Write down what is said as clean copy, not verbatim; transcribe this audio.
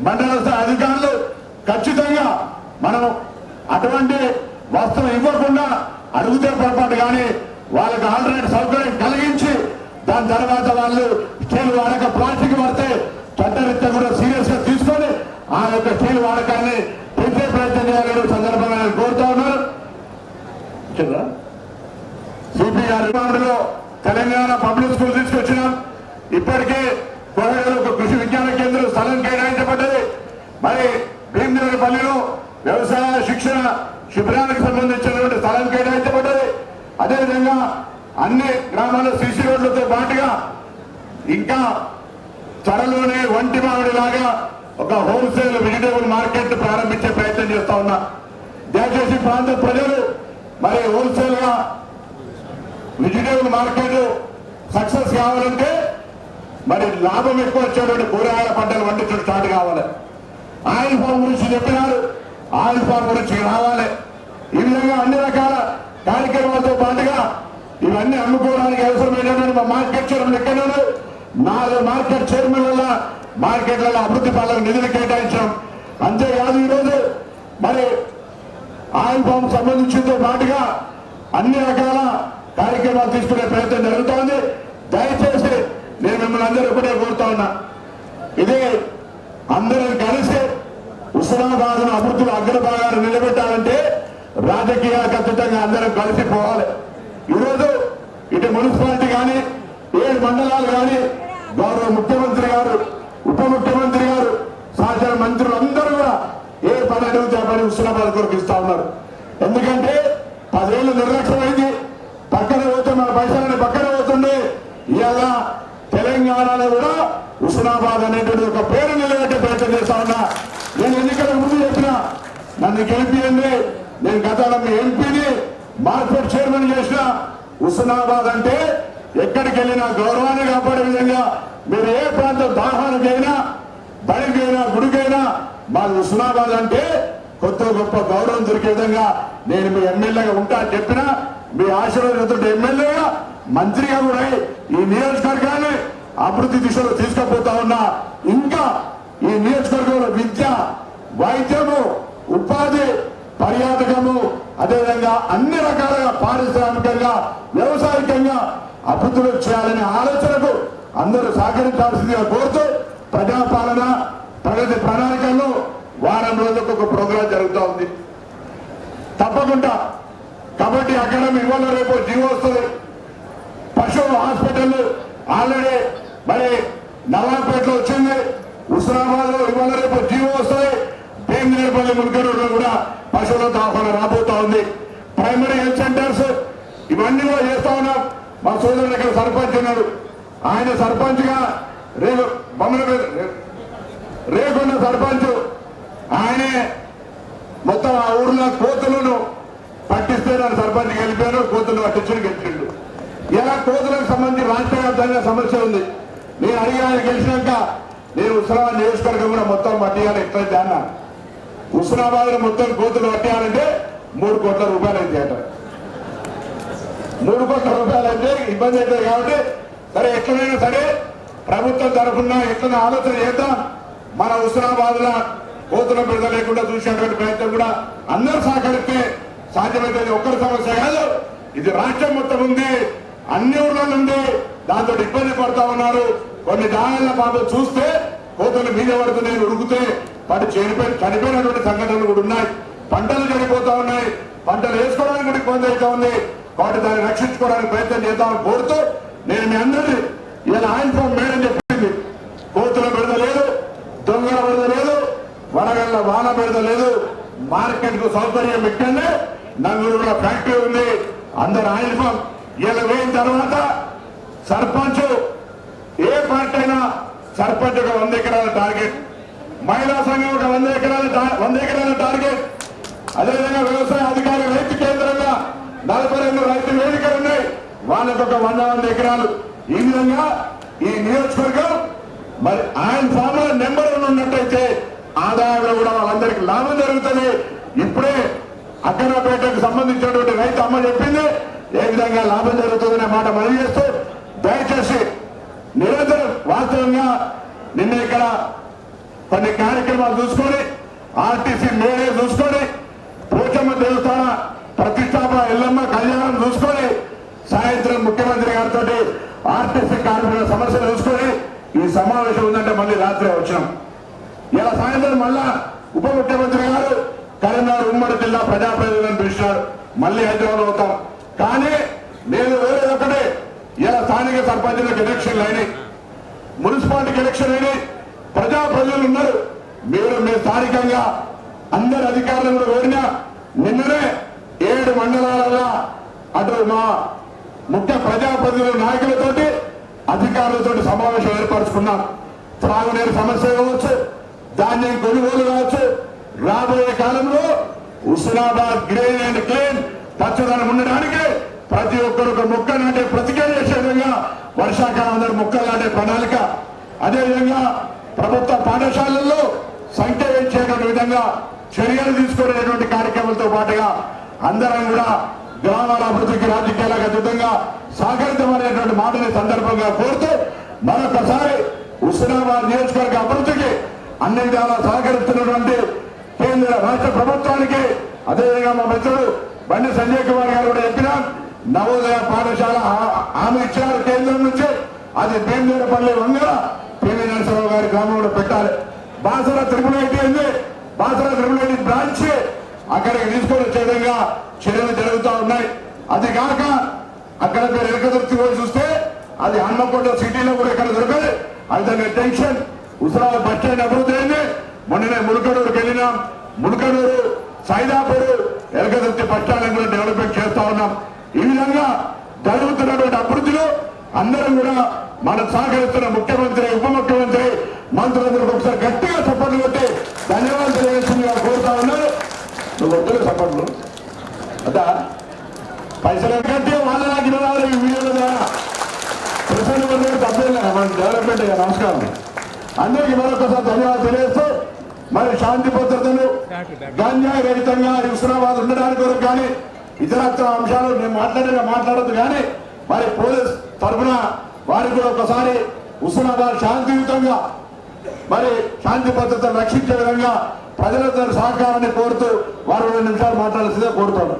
మండల స్థాయి అధికారులు ఖచ్చితంగా మనం అటువంటి వస్తువు ఇవ్వకుండా అడిగితే పొరపాటు కానీ వాళ్ళకి ఆల్టర్నేట్ సౌకర్యం కలిగించి దాని తర్వాత వాళ్ళు స్టీల్ వాడక ప్లాస్టిక్ పడితే చట్టరీత్యా కూడా సీరియస్ గా తీసుకొని ఆ యొక్క స్టీల్ వాడకాన్ని పెంచే ప్రయత్నం చేయాలని సందర్భంగా నేను కోరుతా ఉన్నాను. సిపి గారిలో తెలంగాణ పబ్లిక్ స్కూల్ తీసుకొచ్చినాం. ఇప్పటికే కోరగలో ఒక కృషి విజ్ఞాన కేంద్రం స్థలం కేటాయించబడ్డది. మరి భీమదేవరపల్లిలో వ్యవసాయ శిక్షణ శిబిరానికి సంబంధించినటువంటి స్థలం కేటాయించబడ్డది. అదేవిధంగా అన్ని గ్రామాల్లో సిసి రోడ్లతో పాటుగా ఇంకా త్వరలోనే వంటి మామిడి లాగా ఒక హోల్సేల్ వెజిటేబుల్ మార్కెట్ ప్రారంభించే ప్రయత్నం చేస్తా ఉన్నా. దయచేసి ప్రాంత ప్రజలు మరి హోల్సేల్ గా వెజిటేబుల్ మార్కెట్ సక్సెస్ కావాలంటే మరి లాభం ఎక్కువ వచ్చేటువంటి కూరగాయల పంటలు పండించడం స్టార్ట్ కావాలి. ఆయిల్ ఫామ్ గురించి చెప్పినారు, ఆయిల్ ఫామ్ గురించి రావాలి. ఈ విధంగా అన్ని రకాల కార్యక్రమాలతో పాటుగా ఇవన్నీ అమ్ముకోవడానికి అవసరమైనటువంటి మా మార్కెట్ చైర్మన్ ఎక్కడో 4 మార్కెట్ చైర్మన్ వల్ల మార్కెట్లలో అభివృద్ధి పాలకు నిధులు కేటాయించాం. అంతేకాదు ఈరోజు మరి ఆయిల్ ఫామ్ సంబంధించినతో పాటుగా అన్ని రకాల కార్యక్రమాలు తీసుకునే ప్రయత్నం జరుగుతోంది. దయచేసి నేను మిమ్మల్ని అందరూ ఒకటే కోరుతా ఉన్నా, ఇదే అందరం కలిసి హుస్నాబాద్ అభివృద్ధిలో అగ్రభాగాలు నిలబెట్టాలంటే రాజకీయాలకు అతీతంగా అందరం కలిసి పోవాలి. ఈరోజు ఇటు మున్సిపాలిటీ కానీ 7 మండలాలు కానీ గౌరవ ముఖ్యమంత్రి గారు, ఉప ముఖ్యమంత్రి గారు, శాసన మంత్రులు అందరూ కూడా ఏ పని అడిగితే ఆ పని హుస్నాబాద్ కొరకు ఇస్తా ఉన్నారు. ఎందుకంటే 10 ఏళ్ళు నిర్లక్ష్యమైంది. పక్కన పోతే మన పైసలని పక్కన పోతుండే. ఇవాళ తెలంగాణలో కూడా హుస్నాబాద్ అనేటువంటి ఒక పేరు నిలబెట్టే ప్రయత్నం చేస్తా ఉన్నా. నేను ఎన్నికల ముందు చెప్పినా నన్ను గెలిపియండి, నేను గతంలో మీ ఎంపీని మార్కెట్ చైర్మన్ చేసిన. హుస్నాబాద్ అంటే ఎక్కడికి వెళ్ళినా గౌరవాన్ని కాపాడే విధంగా మీరు ఏ ప్రాంతం దాహానికైనా బడికైనా గుడికైనా మా హుస్నాబాద్ అంటే కొత్త గొప్ప గౌరవం దొరికే విధంగా నేను మీ ఎమ్మెల్యేగా ఉంటా చెప్పినా మీ ఆశీర్వాదంతో ఎమ్మెల్యేగా మంత్రిగా కూడా ఈ నియోజకవర్గాన్ని అభివృద్ధి దిశలో తీసుకుపోతా ఉన్నా. ఇంకా ఈ నియోజకవర్గంలో విద్య, వైద్యము, ఉపాధి, పర్యాటకము, అదేవిధంగా అన్ని రకాలుగా పారిశ్రామికంగా వ్యవసాయకంగా అభివృద్ధులు చేయాలనే ఆలోచనకు అందరూ సహకరించాల్సిందిగా కోరుతూ ప్రజాపాలన ప్రగతి ప్రణాళికల్లో వారం రోజులకు ఒక ప్రోగ్రాం జరుగుతూ ఉంది. తప్పకుండా కబడ్డీ అకాడమీ ఇవాళ రేపు జీవో వస్తుంది. పశు హాస్పిటల్ ఆల్రెడీ మరి నవాబ్పేటలో వచ్చింది. హుస్నాబాద్ లో ఇవాళ రేపు జీవో వస్తుంది. భీమదేవరపల్లి మున్కరూరులో కూడా పశువుల దవాఖానా రాబోతా ఉంది. ప్రైమరీ హెల్త్ సెంటర్స్ ఇవన్నీ కూడా చేస్తా ఉన్నాం. మా సోదరుడు ఇక్కడ సర్పంచ్ ఉన్నాడు. ఆయన సర్పంచ్ గా రేకున్న సర్పంచ్ ఆయనే మొత్తం ఆ ఊర్లో కోతులను పట్టిస్తే నన్ను సర్పంచ్ గెలిపాను, కోతులు పట్టించుని గెలిచిండు. ఇలా కోతులకు సంబంధించి రాష్ట్ర వ్యాప్తంగా సమస్య ఉంది. నేను అడిగిన గెలిచినాక నేను హుస్నాబాద్ నియోజకవర్గం కూడా మొత్తం పట్టియాలి ఎట్లయితే అన్నా. హుస్నాబాద్ లో మొత్తం కోతులు పట్టియాలంటే 3 కోట్ల రూపాయలు అయితే అంట. 3 కోట్ల రూపాయలు అయితే ఇబ్బంది అవుతుంది. కాబట్టి సరే ఎట్లనైనా సరే ప్రభుత్వం తరఫున ఎట్లనే ఆలోచన చేద్దాం. మన హుస్నాబాద్ లో కోతుల బిడ్డ లేకుండా చూసేటువంటి ప్రయత్నం కూడా అందరూ సహకరిస్తే సాధ్యమైతే ఒక్కరి సమస్య కాదు, ఇది రాష్ట్రం మొత్తం ఉంది, అన్ని ఊర్లలో ఉంది. దాంతో ఇబ్బంది పడతా ఉన్నారు. కొన్ని జాగాల పాపం చూస్తే కోతలు మీద పడుతున్నాయి, ఉరుకుతే పడి చనిపోయినటువంటి సంఘటనలు కూడా ఉన్నాయి. పంటలు చనిపోతా ఉన్నాయి, పంటలు వేసుకోవడానికి కూడా ఇబ్బంది అవుతా ఉంది. కాబట్టి దాన్ని రక్షించుకోవడానికి ప్రయత్నం చేద్దామని కోరుతూ నేను మీ అందరినీ ఇలా ఆయిల్ ఫామ్ మేడం చెప్పింది. కోతుల బిడద లేదు, దొంగల బిడద లేదు, వడగళ్ళ వాన బిడద లేదు. మార్కెట్ కు సౌకర్యం పెట్టండి. నంగూరులో ఫ్యాక్టరీ ఉంది, అందరు ఆయిల్ ఫామ్ ఇలా వేయిన తర్వాత సర్పంచ్ ఏ పార్టీ అయినా సర్పంచ్ ఒక 100 ఎకరాల టార్గెట్, మహిళా సంఘం ఒక 100 ఎకరాల టార్గెట్. అదేవిధంగా వ్యవసాయ అధికారి రైతు కేంద్రంగా 42 రైతు వేదికలు ఉన్నాయి, వాళ్ళకు ఒక 100 ఎకరాలు. ఈ విధంగా ఈ నియోజకవర్గం మరి ఆయన ఫామ్ లో నెంబర్ 1 ఉన్నట్టయితే ఆదాయంలో కూడా వాళ్ళందరికీ లాభం జరుగుతుంది. ఇప్పుడే అక్కనపేటకు సంబంధించినటువంటి రైతు అమ్మ చెప్పింది ఏ విధంగా లాభం జరుగుతుందనే మాట మనం చేస్తూ దయచేసి నిరంతరం వాస్తవంగా నిన్న ఇక్కడ కొన్ని కార్యక్రమాలు చూసుకొని ఆర్టీసీ మేడే చూసుకొని పోచమ్మ దేవస్థాన ప్రతిష్టాపన ఎల్లమ్మ కళ్యాణం చూసుకొని సాయంత్రం ముఖ్యమంత్రి గారితో ఆర్టీసీ కార్మికుల సమస్యలు చూసుకొని ఈ సమావేశం ఉందంటే మళ్ళీ రాత్రి వచ్చినాం. ఇలా సాయంత్రం మళ్ళా ఉప ముఖ్యమంత్రి గారు కరీంనగర్ ఉమ్మడి జిల్లా ప్రజాప్రతినిధులను పిలిచినారు. మళ్ళీ హైదరాబాద్ అవుతాం. కానీ నేను వేరే ఒకటే, ఇలా స్థానిక సర్పంచులకు ఎలక్షన్లు అయినాయి, మున్సిపాలిటీకి ఎలక్షన్ అయినాయి, ప్రజాప్రతినిధులు ఉన్నారు. మీరు మీ స్థానికంగా అందరు అధికారులను కూడా కోరినా నిన్ననే 7 మండలాలలో అటు మా ముఖ్య ప్రజాప్రతినిధుల నాయకులతోటి అధికారులతో సమావేశం ఏర్పరచుకున్నాం. త్రాగునీరు సమస్య కావచ్చు, ధాన్యం కొనుగోలు కావచ్చు, రాబోయే కాలంలో హుస్నాబాద్ గ్రీన్ అండ్ క్లీన్ పచ్చదనం ఉండడానికి ప్రతి ఒక్కరు ఒక మొక్క నాటే ప్రతిజ్ఞ చేసే విధంగా వర్షాకాలం అందరూ మొక్కలు నాటే ప్రణాళిక, అదేవిధంగా ప్రభుత్వ పాఠశాలల్లో సంఖ్య పెంచేటువంటి విధంగా చర్యలు తీసుకునేటువంటి కార్యక్రమాలతో పాటుగా అందరం కూడా గ్రామాల అభివృద్ధికి రాజకీయాలకు అతీతంగా సహకరించమనేటువంటి మాటని సందర్భంగా కోరుతూ మరొకసారి హుస్నాబాద్ నియోజకవర్గ అభివృద్ధికి అన్ని విధాలా సహకరిస్తున్నటువంటి కేంద్ర రాష్ట్ర ప్రభుత్వానికి, అదేవిధంగా మా మిత్రుడు బండి సంజయ్ కుమార్ గారు కూడా చెప్పినా నవోదయ పాఠశాల హామీ ఇచ్చారు కేంద్రం నుంచి. అది భీమదేవపల్లి వంగర పివి నరసింహరావు గారి గ్రామంలో పెట్టాలి. బాసర త్రిపుల్ ఐటీ ఉంది, బాసర త్రిపుల్ ఐటీ బ్రాంచ్ అక్కడికి తీసుకొని వచ్చే విధంగా చర్యలు జరుగుతూ ఉన్నాయి. అది కాక అక్కడ మీరు ఎలకదుర్తి పోయి చూస్తే అది హన్మకొండ సిటీలో కూడా ఇక్కడ దొరకదు. అది టెన్షన్. హుస్నాబాద్ బస్ స్టాండ్ అభివృద్ధి అయింది. మొన్ననే ములకడూరుకి వెళ్ళినాం. ములకడూరు, సైదాపూర్, ఎలకదుర్తి బస్ స్టాండ్ కూడా డెవలప్మెంట్ చేస్తా ఉన్నాం. ఈ విధంగా జరుగుతున్నటువంటి అభివృద్ధిలో అందరం కూడా మనం సహకరిస్తున్న ముఖ్యమంత్రి, ఉప ముఖ్యమంత్రి, మంత్రులందరికీ ఒకసారి గట్టిగా సపోర్ట్లు కొట్టి ధన్యవాదాలు తెలియజేస్తుందిగా కోరుతా ఉన్నారు. నువ్వు వద్దులే సపోర్ట్లు అదా పైసలు కట్టి వాళ్ళ నాకు ఇవ్వాలి. ఈ వీడియోల ద్వారా ప్రజలు తప్పలేదు మన డెవలప్మెంట్. నమస్కారం అందరికీ మరొకసారి ధన్యవాదాలు తెలియజేస్తూ మరి శాంతి భద్రతలు గంజాయి రహితంగా హుస్నాబాద్ ఉండడానికి వరకు కానీ ఇతరత్ర అంశాలు నేను మాట్లాడద్దు కానీ మరి పోలీస్ తరఫున వారికి కూడా ఒకసారి హుస్నాబాద్ శాంతియుతంగా మరి శాంతి భద్రతను రక్షించే విధంగా ప్రజలందరి సహకారాన్ని కోరుతూ వారు 2 నిమిషాలు మాట్లాడాల్సిందే కోరుతున్నాను.